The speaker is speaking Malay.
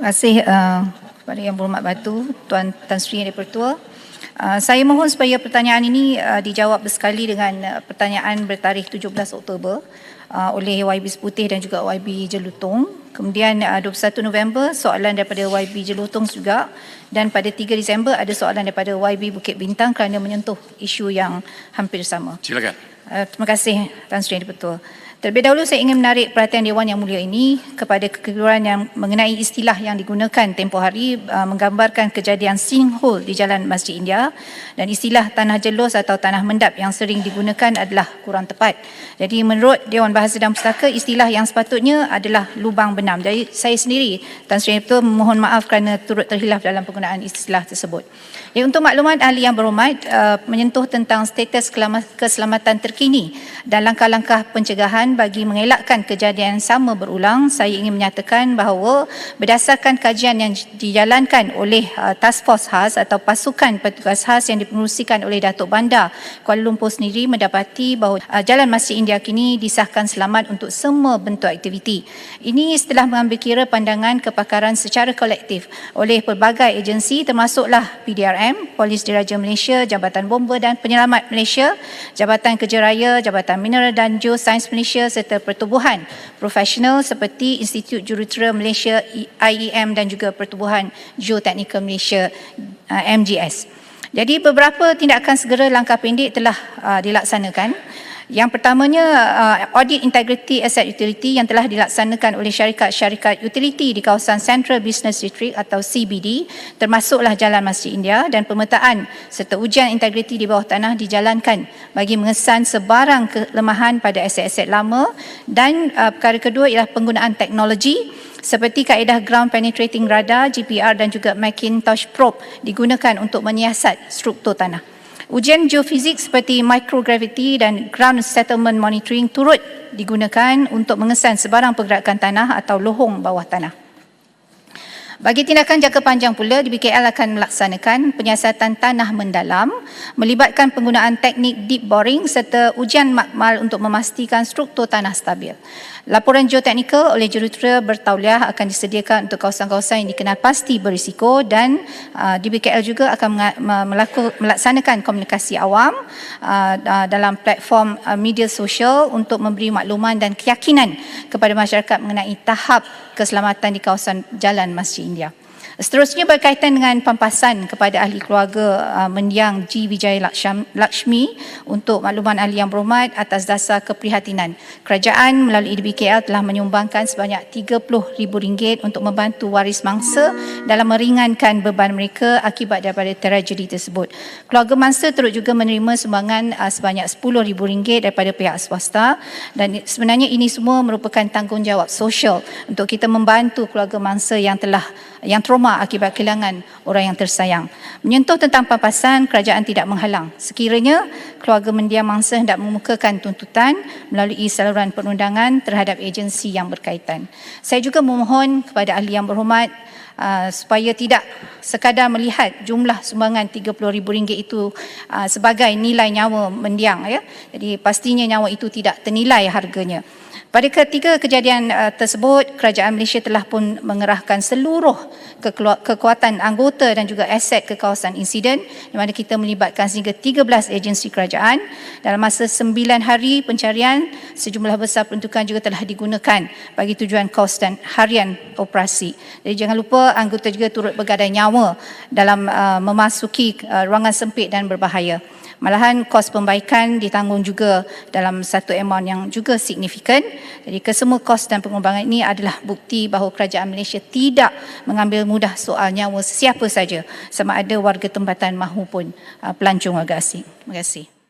Terima kasih kepada Yang Berhormat Batu, Tuan Tan Sri Yang Di-Pertua. Saya mohon supaya pertanyaan ini dijawab bersekali dengan pertanyaan bertarikh 17 Oktober oleh YB Seputih dan juga YB Jelutong. Kemudian 21 November soalan daripada YB Jelutong juga, dan pada 3 Disember ada soalan daripada YB Bukit Bintang kerana menyentuh isu yang hampir sama. Silakan. Terima kasih Tan Sri Yang Di-Pertua. Terlebih dahulu saya ingin menarik perhatian Dewan Yang Mulia ini kepada kekeliruan yang mengenai istilah yang digunakan tempoh hari menggambarkan kejadian sinkhole di Jalan Masjid India, dan istilah tanah jelus atau tanah mendap yang sering digunakan adalah kurang tepat. Jadi menurut Dewan Bahasa dan Pustaka, istilah yang sepatutnya adalah lubang benam. Jadi saya sendiri, Tan Sri Yang mohon maaf kerana turut terhilaf dalam penggunaan istilah tersebut. Jadi untuk maklumat ahli yang berhormat, menyentuh tentang status keselamatan terkini dan langkah-langkah pencegahan bagi mengelakkan kejadian sama berulang, saya ingin menyatakan bahawa berdasarkan kajian yang dijalankan oleh Task Force khas atau pasukan petugas khas yang dipengerusikan oleh Datuk Bandar Kuala Lumpur sendiri, mendapati bahawa Jalan Masjid India kini disahkan selamat untuk semua bentuk aktiviti. Ini setelah mengambil kira pandangan kepakaran secara kolektif oleh pelbagai agensi termasuklah PDRM, Polis Diraja Malaysia, Jabatan Bomba dan Penyelamat Malaysia, Jabatan Kerja Raya, Jabatan Mineral dan Geosains Malaysia serta pertubuhan profesional seperti Institut Jurutera Malaysia IEM dan juga Pertubuhan Geoteknikal Malaysia MGS. Jadi beberapa tindakan segera langkah pendek telah dilaksanakan. Yang pertamanya, audit integriti aset utility yang telah dilaksanakan oleh syarikat-syarikat utility di kawasan Central Business District atau CBD, termasuklah Jalan Masjid India, dan pemetaan serta ujian integriti di bawah tanah dijalankan bagi mengesan sebarang kelemahan pada aset-aset lama. Dan perkara kedua ialah penggunaan teknologi seperti kaedah Ground Penetrating Radar, GPR dan juga Macintosh Probe digunakan untuk menyiasat struktur tanah. Ujian geofizik seperti microgravity dan ground settlement monitoring turut digunakan untuk mengesan sebarang pergerakan tanah atau lohong bawah tanah. Bagi tindakan jangka panjang pula, DBKL akan melaksanakan penyiasatan tanah mendalam melibatkan penggunaan teknik deep boring serta ujian makmal untuk memastikan struktur tanah stabil. Laporan geoteknikal oleh jurutera bertauliah akan disediakan untuk kawasan-kawasan yang dikenal pasti berisiko, dan DBKL juga akan melaksanakan komunikasi awam dalam platform media sosial untuk memberi makluman dan keyakinan kepada masyarakat mengenai tahap keselamatan di kawasan Jalan Masjid India. Seterusnya berkaitan dengan pampasan kepada ahli keluarga mendiang G. Wijaya Lakshmi, untuk makluman ahli yang berhormat, atas dasar keprihatinan, kerajaan melalui DBKL telah menyumbangkan sebanyak RM30,000 untuk membantu waris mangsa dalam meringankan beban mereka akibat daripada tragedi tersebut. Keluarga mangsa turut juga menerima sumbangan sebanyak RM10,000 daripada pihak swasta, dan sebenarnya ini semua merupakan tanggungjawab sosial untuk kita membantu keluarga mangsa yang trauma akibat kehilangan orang yang tersayang. Menyentuh tentang pampasan, kerajaan tidak menghalang sekiranya keluarga mendiang mangsa hendak mengemukakan tuntutan melalui saluran perundangan terhadap agensi yang berkaitan. Saya juga memohon kepada ahli yang berhormat supaya tidak sekadar melihat jumlah sumbangan RM30,000 itu sebagai nilai nyawa mendiang, ya. Jadi pastinya nyawa itu tidak ternilai harganya. Pada ketiga kejadian tersebut, kerajaan Malaysia telah pun mengerahkan seluruh kekuatan anggota dan juga aset ke kawasan insiden, di mana kita melibatkan sehingga 13 agensi kerajaan. Dalam masa 9 hari pencarian, sejumlah besar peruntukan juga telah digunakan bagi tujuan kos dan harian operasi. Jadi jangan lupa anggota juga turut bergadai nyawa dalam memasuki ruangan sempit dan berbahaya. Malahan kos pembaikan ditanggung juga dalam satu amount yang juga signifikan. Jadi kesemua kos dan pengorbanan ini adalah bukti bahawa kerajaan Malaysia tidak mengambil mudah soal nyawa sesiapa saja, sama ada warga tempatan mahupun pelancong warga asing. Terima kasih.